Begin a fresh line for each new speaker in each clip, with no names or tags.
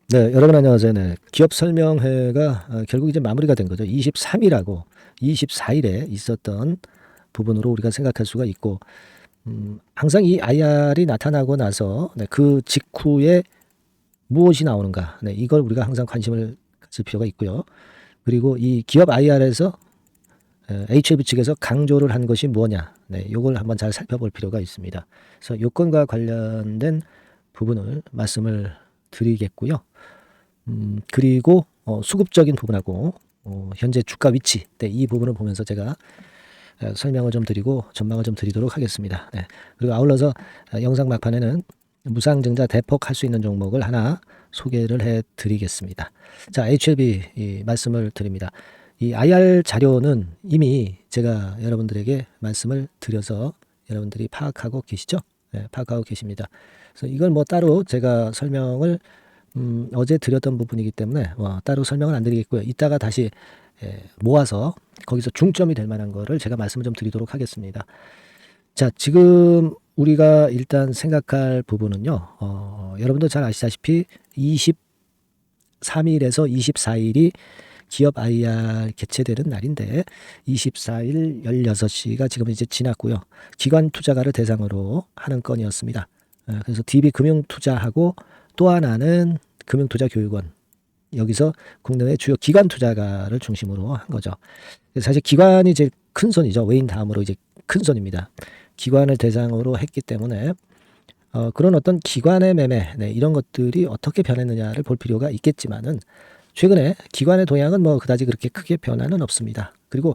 네, 여러분 안녕하세요. 네, 기업 설명회가 결국 이제 마무리가 된 거죠. 23일하고 24일에 있었던 부분으로 우리가 생각할 수가 있고, 항상 이 IR이 나타나고 나서 네, 그 직후에 무엇이 나오는가, 네, 이걸 우리가 항상 관심을 가질 필요가 있고요. 그리고 이 기업 IR에서 HLB 측에서 강조를 한 것이 뭐냐, 네, 이걸 한번 잘 살펴볼 필요가 있습니다. 그래서 요건과 관련된 부분을 말씀을 드리겠고요. 그리고 수급적인 부분하고 현재 주가 위치, 네, 이 부분을 보면서 제가 설명을 좀 드리고 전망을 좀 드리도록 하겠습니다. 네. 그리고 아울러서 영상 막판에는 무상증자 대폭 할 수 있는 종목을 하나 소개를 해 드리겠습니다. 자, HLB 말씀을 드립니다. 이 IR 자료는 이미 제가 여러분들에게 말씀을 드려서 여러분들이 파악하고 계시죠? 네, 파악하고 계십니다. 그래서 이걸 뭐 따로 제가 설명을 어제 드렸던 부분이기 때문에 따로 설명은 안 드리겠고요. 이따가 다시 모아서 거기서 중점이 될 만한 거를 제가 말씀을 좀 드리도록 하겠습니다. 자, 지금 우리가 일단 생각할 부분은요. 여러분도 잘 아시다시피 23일에서 24일이 기업 IR 개최되는 날인데 24일 16시가 지금 이제 지났고요. 기관 투자가를 대상으로 하는 건이었습니다. 그래서 DB 금융투자하고 또 하나는 금융투자교육원, 여기서 국내외 주요 기관 투자가를 중심으로 한 거죠. 사실 기관이 제일 큰 손이죠. 외인 다음으로 이제 큰 손입니다. 기관을 대상으로 했기 때문에 그런 어떤 기관의 매매, 네, 이런 것들이 어떻게 변했느냐를 볼 필요가 있겠지만은 최근에 기관의 동향은 뭐 그다지 그렇게 크게 변화는 없습니다. 그리고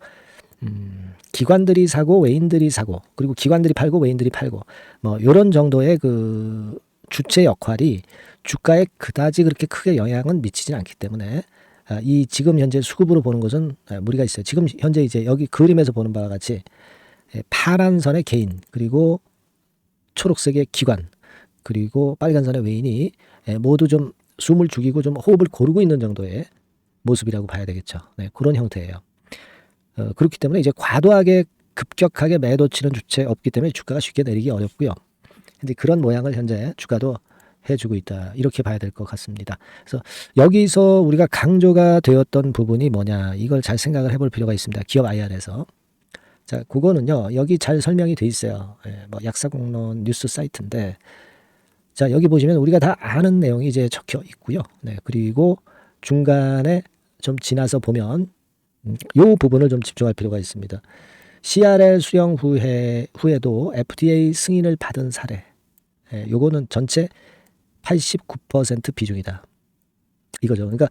기관들이 사고 외인들이 사고, 그리고 기관들이 팔고 외인들이 팔고, 뭐 이런 정도의 그 주체 역할이 주가에 그다지 그렇게 크게 영향은 미치진 않기 때문에 이 지금 현재 수급으로 보는 것은 무리가 있어요. 지금 현재 이제 여기 그림에서 보는 바와 같이 파란 선의 개인, 그리고 초록색의 기관, 그리고 빨간 선의 외인이 모두 좀 숨을 죽이고 좀 호흡을 고르고 있는 정도의 모습이라고 봐야 되겠죠. 네, 그런 형태예요. 그렇기 때문에 이제 과도하게 급격하게 매도 치는 주체 없기 때문에 주가가 쉽게 내리기 어렵고요. 근데 그런 모양을 현재 주가도 해주고 있다, 이렇게 봐야 될 것 같습니다. 그래서 여기서 우리가 강조가 되었던 부분이 뭐냐, 이걸 잘 생각을 해볼 필요가 있습니다. 기업 IR에서. 자, 그거는요, 여기 잘 설명이 돼 있어요. 뭐 약사공론 뉴스 사이트인데, 자, 여기 보시면 우리가 다 아는 내용이 이제 적혀 있고요. 네, 그리고 중간에 좀 지나서 보면 요 부분을 좀 집중할 필요가 있습니다. CRL 수령 후에도 FDA 승인을 받은 사례, 요거는 전체 89% 비중이다, 이거죠. 그러니까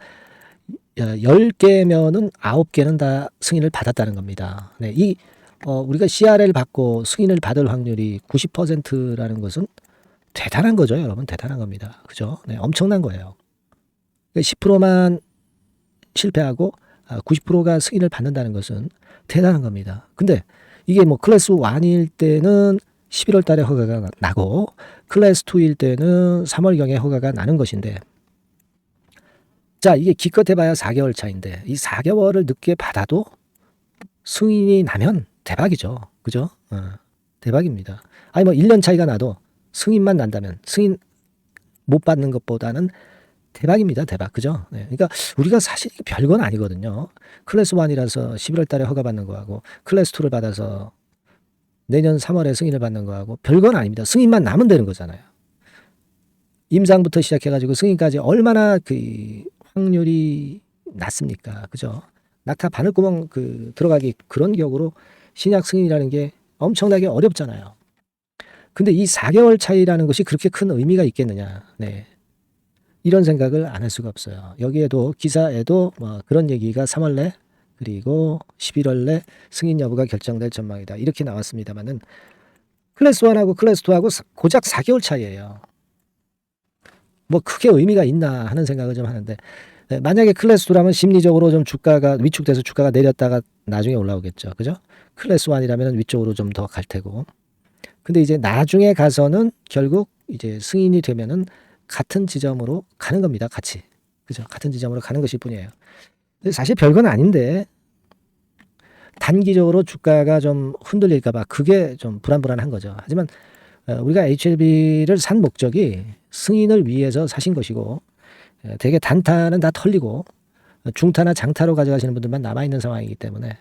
10개면은 9개는 다 승인을 받았다는 겁니다. 네, 우리가 CRL 받고 승인을 받을 확률이 90%라는 것은 대단한 거죠, 여러분. 대단한 겁니다. 그죠? 네, 엄청난 거예요. 10%만 실패하고 90%가 승인을 받는다는 것은 대단한 겁니다. 근데 이게 뭐 클래스 1일 때는 11월 달에 허가가 나고 클래스 2일 때는 3월경에 허가가 나는 것인데, 자, 이게 기껏 해봐야 4개월 차인데 이 4개월을 늦게 받아도 승인이 나면 대박이죠. 그죠? 대박입니다. 아니 뭐 1년 차이가 나도 승인만 난다면, 승인 못 받는 것보다는 대박입니다. 대박. 그죠? 네. 그러니까 우리가 사실 별건 아니거든요. 클래스 1이라서 11월 달에 허가받는 거하고 클래스 2를 받아서 내년 3월에 승인을 받는 거하고 별건 아닙니다. 승인만 나면 되는 거잖아요. 임상부터 시작해가지고 승인까지 얼마나 그 확률이 낮습니까? 그죠? 낙타 바늘구멍 들어가기 그런 격으로 신약 승인이라는 게 엄청나게 어렵잖아요. 근데 이 4개월 차이라는 것이 그렇게 큰 의미가 있겠느냐. 네. 이런 생각을 안 할 수가 없어요. 여기에도 기사에도 뭐 그런 얘기가 3월 내 그리고 11월 내 승인 여부가 결정될 전망이다, 이렇게 나왔습니다만은 클래스 1하고 클래스 2하고 고작 4개월 차이예요. 뭐 크게 의미가 있나 하는 생각을 좀 하는데, 만약에 클래스 2라면 심리적으로 좀 주가가 위축돼서 주가가 내렸다가 나중에 올라오겠죠. 그죠? 클래스 1이라면 위쪽으로 좀 더 갈 테고. 근데 이제 나중에 가서는 결국 이제 승인이 되면은 같은 지점으로 가는 겁니다. 같이. 그죠? 같은 지점으로 가는 것일 뿐이에요. 근데 사실 별건 아닌데 단기적으로 주가가 좀 흔들릴까 봐 그게 좀 불안불안한 거죠. 하지만 우리가 HLB를 산 목적이 승인을 위해서 사신 것이고, 되게 단타는 다 털리고 중타나 장타로 가져가시는 분들만 남아있는 상황이기 때문에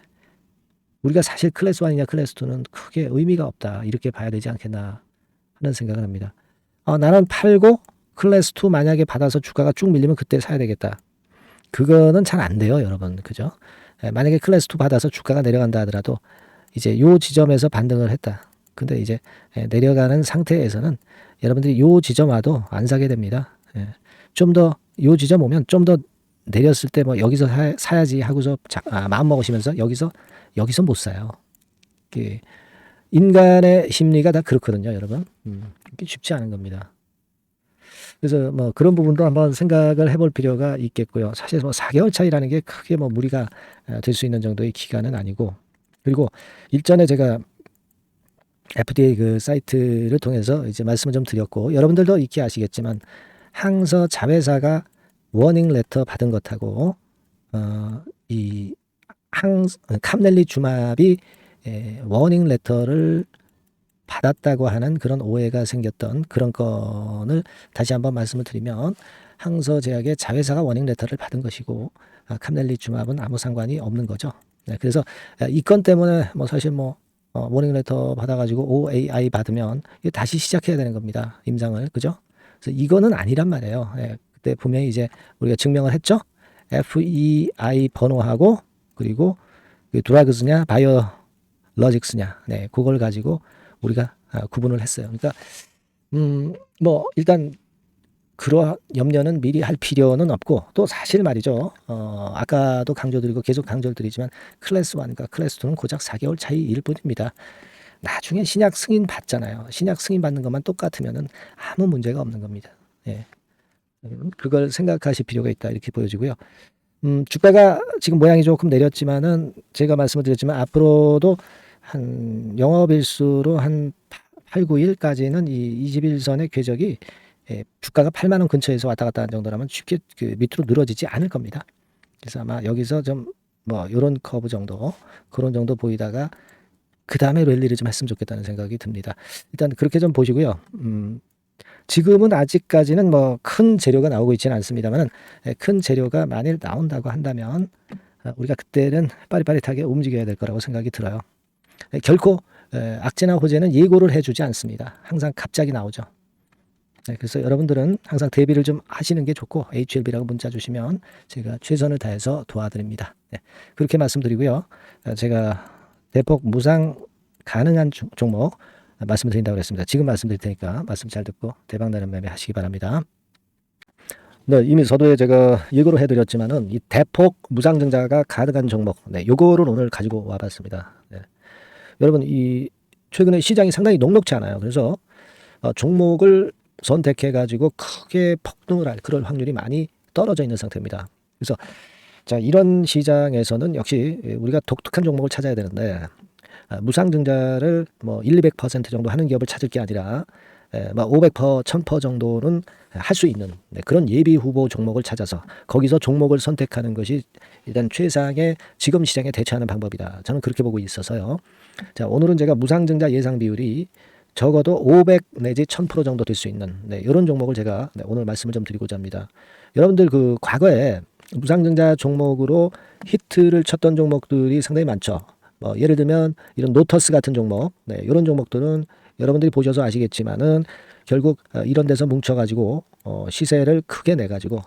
우리가 사실 클래스 1이냐 클래스 2는 크게 의미가 없다 이렇게 봐야 되지 않겠나 하는 생각을 합니다. 나는 팔고 클래스 2 만약에 받아서 주가가 쭉 밀리면 그때 사야 되겠다. 그거는 잘 안 돼요, 여러분. 그죠? 만약에 클래스 2 받아서 주가가 내려간다 하더라도 이제 요 지점에서 반등을 했다. 근데 이제 내려가는 상태에서는 여러분들이 요 지점 와도 안 사게 됩니다. 좀 더 요 지점 오면 좀 더 내렸을 때 뭐 여기서 사야지 하고서 마음 먹으시면서 여기서 못 사요. 인간의 심리가 다 그렇거든요, 여러분. 이게 쉽지 않은 겁니다. 그래서 뭐 그런 부분도 한번 생각을 해볼 필요가 있겠고요. 사실 뭐 4개월 차이라는 게 크게 뭐 무리가 될 수 있는 정도의 기간은 아니고, 그리고 일전에 제가 FDA 그 사이트를 통해서 이제 말씀을 좀 드렸고, 여러분들도 익히 아시겠지만 항서 자회사가 워닝 레터 받은 것하고 이 캄넬리주맙이 워닝 레터를 받았다고 하는 그런 오해가 생겼던 그런 건을 다시 한번 말씀을 드리면, 항서제약의 자회사가 워닝 레터를 받은 것이고 캄넬리주맙은 아무 상관이 없는 거죠. 그래서 이 건 때문에 뭐 사실 뭐 워닝 레터 받아가지고 OAI 받으면 다시 시작해야 되는 겁니다, 임상을. 그죠? 그래서 이거는 아니란 말이에요. 그때 분명히 이제 우리가 증명을 했죠. FEI 번호하고 그리고 그 드라그스냐 바이오로직스냐, 그걸 가지고 우리가 구분을 했어요. 그러니까 뭐 일단 그러한 염려는 미리 할 필요는 없고, 또 사실 말이죠. 아까도 강조드리고 계속 강조드리지만 클래스 1과 클래스 2는 고작 4개월 차이일 뿐입니다. 나중에 신약 승인 받잖아요. 신약 승인 받는 것만 똑같으면은 아무 문제가 없는 겁니다. 그걸 생각하실 필요가 있다 이렇게 보여지고요. 주가가 지금 모양이 조금 내렸지만은 제가 말씀을 드렸지만 앞으로도 한 영업일수로 한 8, 9일까지는 이 21선의 궤적이 주가가 8만 원 근처에서 왔다 갔다 하는 정도라면 쉽게 그 밑으로 늘어지지 않을 겁니다. 그래서 아마 여기서 좀 뭐 이런 커브 정도, 그런 정도 보이다가 그 다음에 랠리를 좀 했으면 좋겠다는 생각이 듭니다. 일단 그렇게 좀 보시고요. 지금은 아직까지는 뭐 큰 재료가 나오고 있지는 않습니다만, 큰 재료가 만일 나온다고 한다면 우리가 그때는 빠릿빠릿하게 움직여야 될 거라고 생각이 들어요. 결코 악재나 호재는 예고를 해주지 않습니다. 항상 갑자기 나오죠. 그래서 여러분들은 항상 대비를 좀 하시는 게 좋고, HLB라고 문자 주시면 제가 최선을 다해서 도와드립니다. 그렇게 말씀드리고요. 제가 대폭 무상 가능한 종목 말씀을 드린다고 그랬습니다. 지금 말씀드릴 테니까 말씀 잘 듣고 대박나는 매매 하시기 바랍니다. 이미 서두에 제가 예고를 해드렸지만은 이 대폭 무상증자가 가능한 종목, 요거를 오늘 가지고 와봤습니다. 여러분, 이 최근에 시장이 상당히 녹록지 않아요. 그래서 종목을 선택해가지고 크게 폭등을 할 그럴 확률이 많이 떨어져 있는 상태입니다. 그래서 자, 이런 시장에서는 역시 우리가 독특한 종목을 찾아야 되는데, 무상증자를 뭐 200% 정도 하는 기업을 찾을 게 아니라 500%, 1000% 정도는 할 수 있는 그런 예비 후보 종목을 찾아서 거기서 종목을 선택하는 것이 일단 최상의 지금 시장에 대처하는 방법이다. 저는 그렇게 보고 있어서요. 자, 오늘은 제가 무상증자 예상 비율이 적어도 500 내지 1000% 정도 될 수 있는 이런 종목을 제가 오늘 말씀을 좀 드리고자 합니다. 여러분들 그 과거에 무상증자 종목으로 히트를 쳤던 종목들이 상당히 많죠. 뭐 예를 들면 이런 노터스 같은 종목, 이런 종목들은 여러분들이 보셔서 아시겠지만은 결국 이런 데서 뭉쳐가지고 시세를 크게 내가지고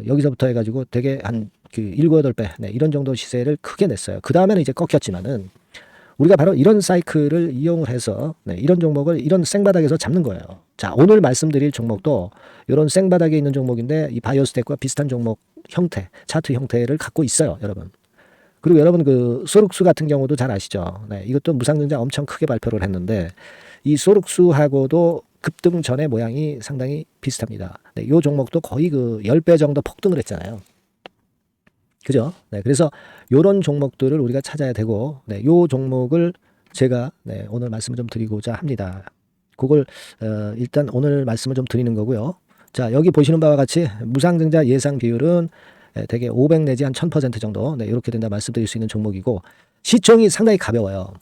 여기서부터 해가지고 되게 한 그 7, 8배 이런 정도 시세를 크게 냈어요. 그 다음에는 이제 꺾였지만은 우리가 바로 이런 사이클을 이용을 해서 이런 종목을 이런 생바닥에서 잡는 거예요. 자, 오늘 말씀드릴 종목도 이런 생바닥에 있는 종목인데 이 바이오스텍과 비슷한 종목 형태, 차트 형태를 갖고 있어요, 여러분. 그리고 여러분 그 소룩수 같은 경우도 잘 아시죠? 이것도 무상증자 엄청 크게 발표를 했는데 이 소룩수하고도 급등 전의 모양이 상당히 비슷합니다. 이 종목도 거의 그 10배 정도 폭등을 했잖아요. 그죠? 그래서 이런 종목들을 우리가 찾아야 되고, 이 종목을 제가 오늘 말씀을 좀 드리고자 합니다. 그걸 일단 오늘 말씀을 좀 드리는 거고요. 자, 여기 보시는 바와 같이 무상증자 예상 비율은 대개 500 내지 한 1000% 정도 이렇게 된다 말씀드릴 수 있는 종목이고, 시총이 상당히 가벼워요.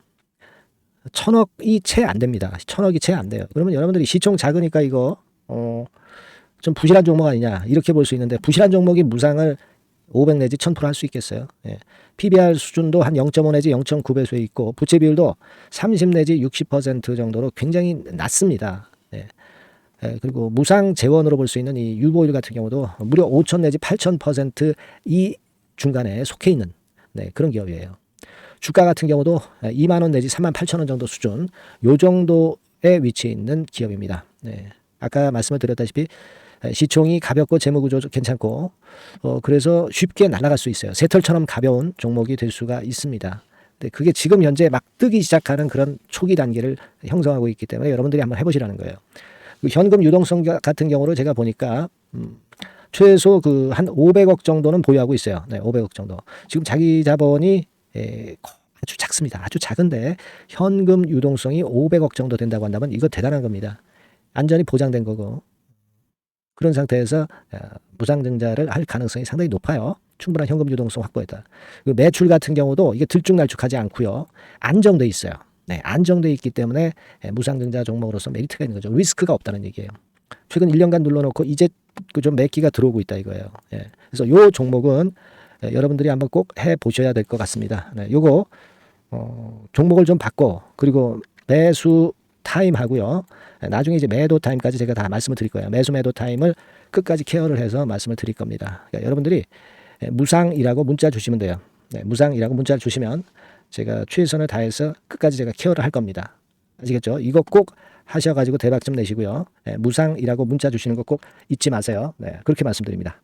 1000억이 채 안 됩니다. 1000억이 채 안 돼요. 그러면 여러분들이 시총 작으니까 이거 좀 부실한 종목 아니냐 이렇게 볼 수 있는데 부실한 종목이 무상을 500 내지 1000% 할 수 있겠어요. 예. PBR 수준도 한 0.5 내지 0.9배수에 있고 부채 비율도 30 내지 60% 정도로 굉장히 낮습니다. 예. 예, 그리고 무상 재원으로 볼 수 있는 이 유보율 같은 경우도 무려 5000 내지 8000% 이 중간에 속해 있는 네, 그런 기업이에요. 주가 같은 경우도 2만 원 내지 3만 8천 원 정도 수준 요 정도에 위치해 있는 기업입니다. 네. 아까 말씀을 드렸다시피 시총이 가볍고 재무구조 괜찮고 그래서 쉽게 날아갈 수 있어요. 새털처럼 가벼운 종목이 될 수가 있습니다. 근데 그게 지금 현재 막 뜨기 시작하는 그런 초기 단계를 형성하고 있기 때문에 여러분들이 한번 해보시라는 거예요. 현금 유동성 같은 경우로 제가 보니까 최소 그 한 500억 정도는 보유하고 있어요. 네, 500억 정도. 지금 자기 자본이 아주 작습니다. 아주 작은데 현금 유동성이 500억 정도 된다고 한다면 이거 대단한 겁니다. 안전이 보장된 거고 그런 상태에서 무상증자를 할 가능성이 상당히 높아요. 충분한 현금 유동성 확보했다. 매출 같은 경우도 이게 들쭉날쭉하지 않고요. 안정돼 있어요. 네, 안정돼 있기 때문에 무상증자 종목으로서 메리트가 있는 거죠. 리스크가 없다는 얘기예요. 최근 1년간 눌러놓고 이제 좀 매기가 들어오고 있다 이거예요. 예. 그래서 요 종목은 여러분들이 한번 꼭 해보셔야 될 것 같습니다. 네, 요거 종목을 좀 바꿔 그리고 매수 타임 하고요. 나중에 이제 매도 타임까지 제가 다 말씀을 드릴 거예요. 매수 매도 타임을 끝까지 케어를 해서 말씀을 드릴 겁니다. 그러니까 여러분들이 무상이라고 문자 주시면 돼요. 네, 무상이라고 문자를 주시면 제가 최선을 다해서 끝까지 제가 케어를 할 겁니다. 아시겠죠? 이거 꼭 하셔가지고 대박 좀 내시고요. 네, 무상이라고 문자 주시는 거 꼭 잊지 마세요. 네, 그렇게 말씀드립니다.